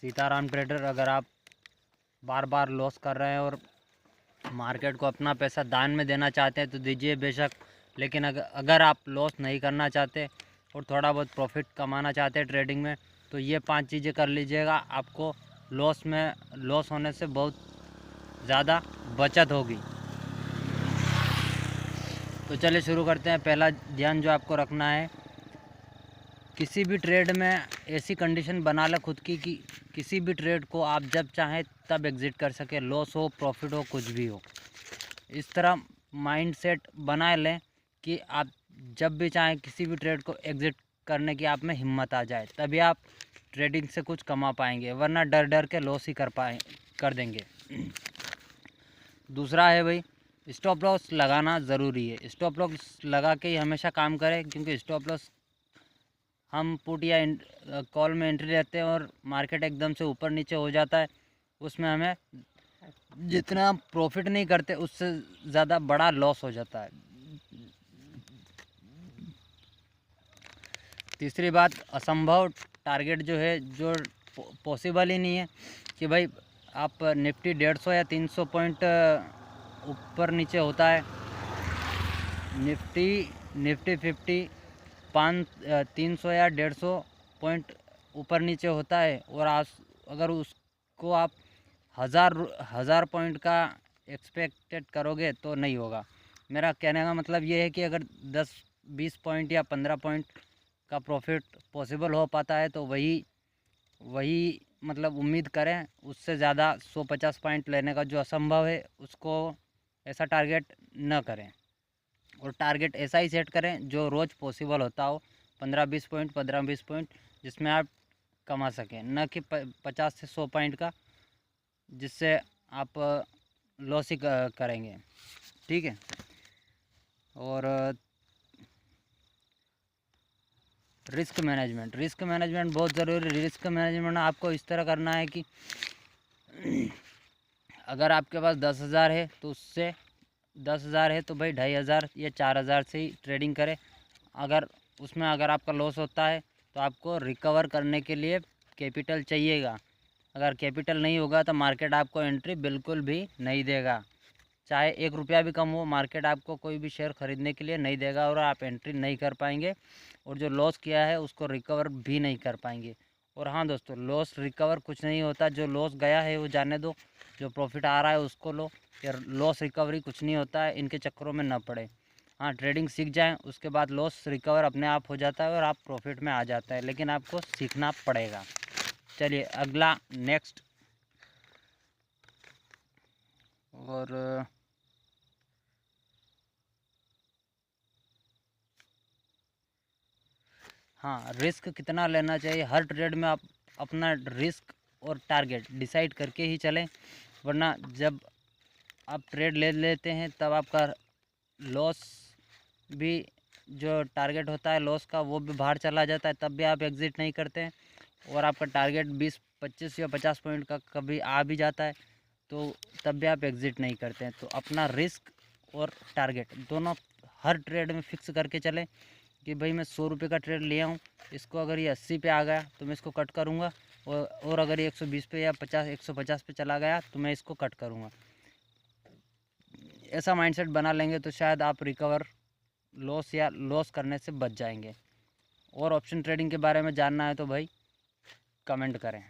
Sitaram trader. अगर आप बार बार loss कर रहे हैं और मार्केट को अपना पैसा दान में देना चाहते हैं तो दीजिए बेशक, लेकिन अगर आप लॉस नहीं करना चाहते और थोड़ा बहुत प्रॉफिट कमाना चाहते हैं ट्रेडिंग में, तो ये 5 चीज़ें कर लीजिएगा। आपको लॉस होने से बहुत ज़्यादा बचत होगी। तो चलिए शुरू करते हैं। पहला ध्यान जो आपको रखना है, किसी भी ट्रेड में ऐसी कंडीशन बना ले खुद की कि किसी भी ट्रेड को आप जब चाहें तब एग्ज़िट कर सके, लॉस हो प्रॉफिट हो कुछ भी हो। इस तरह माइंडसेट बना लें कि आप जब भी चाहें किसी भी ट्रेड को एग्ज़िट करने की आप में हिम्मत आ जाए, तभी आप ट्रेडिंग से कुछ कमा पाएंगे, वरना डर डर के लॉस ही कर देंगे। दूसरा है भाई, स्टॉप लॉस लगाना ज़रूरी है। स्टॉप लॉस लगा के ही हमेशा काम करें, क्योंकि स्टॉप लॉस हम पुट या कॉल में एंट्री लेते हैं और मार्केट एकदम से ऊपर नीचे हो जाता है, उसमें हमें जितना प्रॉफिट नहीं करते उससे ज़्यादा बड़ा लॉस हो जाता है। तीसरी बात, असंभव टारगेट जो है, जो पॉसिबल ही नहीं है कि भाई आप निफ्टी 150 या 300 पॉइंट ऊपर नीचे होता है, निफ्टी 50 300 या 150 पॉइंट ऊपर नीचे होता है, और अगर उसको आप हज़ार पॉइंट का एक्सपेक्टेड करोगे तो नहीं होगा। मेरा कहने का मतलब ये है कि अगर 10-20 पॉइंट या 15 पॉइंट का प्रॉफिट पॉसिबल हो पाता है तो वही मतलब उम्मीद करें। उससे ज़्यादा 150 पॉइंट लेने का जो असंभव है उसको ऐसा टारगेट न करें, और टारगेट ऐसा ही सेट करें जो रोज़ पॉसिबल होता हो, 15-20 पॉइंट जिसमें आप कमा सकें, न कि 50 से 100 पॉइंट का, जिससे आप लॉस ही करेंगे। ठीक है। और रिस्क मैनेजमेंट बहुत ज़रूरी है। रिस्क मैनेजमेंट आपको इस तरह करना है कि अगर आपके पास 10,000 है तो उससे 10,000 है तो भाई 2,500 या 4,000 से ही ट्रेडिंग करें। अगर आपका लॉस होता है तो आपको रिकवर करने के लिए कैपिटल चाहिएगा। अगर कैपिटल नहीं होगा तो मार्केट आपको एंट्री बिल्कुल भी नहीं देगा, चाहे 1 रुपया भी कम हो, मार्केट आपको कोई भी शेयर ख़रीदने के लिए नहीं देगा और आप एंट्री नहीं कर पाएंगे, और जो लॉस किया है उसको रिकवर भी नहीं कर पाएंगे। और हाँ दोस्तों, लॉस रिकवर कुछ नहीं होता। जो लॉस गया है वो जाने दो, जो प्रॉफिट आ रहा है उसको लो। यार लॉस रिकवरी कुछ नहीं होता है, इनके चक्करों में न पड़े। हाँ, ट्रेडिंग सीख जाएं, उसके बाद लॉस रिकवर अपने आप हो जाता है और आप प्रॉफिट में आ जाता है, लेकिन आपको सीखना पड़ेगा। चलिए अगला नेक्स्ट। और हाँ, रिस्क कितना लेना चाहिए हर ट्रेड में, आप अपना रिस्क और टारगेट डिसाइड करके ही चलें, वरना जब आप ट्रेड ले लेते हैं तब आपका लॉस भी, जो टारगेट होता है लॉस का, वो भी बाहर चला जाता है, तब भी आप एग्ज़िट नहीं करते हैं, और आपका टारगेट 20-25 या 50 पॉइंट का कभी आ भी जाता है तो तब भी आप एग्ज़िट नहीं करते हैं। तो अपना रिस्क और टारगेट दोनों हर ट्रेड में फिक्स करके चलें कि भाई मैं 100 रुपये का ट्रेड लिया हूँ, इसको अगर ये 80 पे आ गया तो मैं इसको कट करूँगा, और अगर ये 120 पे या 150 पे चला गया तो मैं इसको कट करूँगा। ऐसा माइंडसेट बना लेंगे तो शायद आप लॉस करने से बच जाएंगे। और ऑप्शन ट्रेडिंग के बारे में जानना है तो भाई कमेंट करें।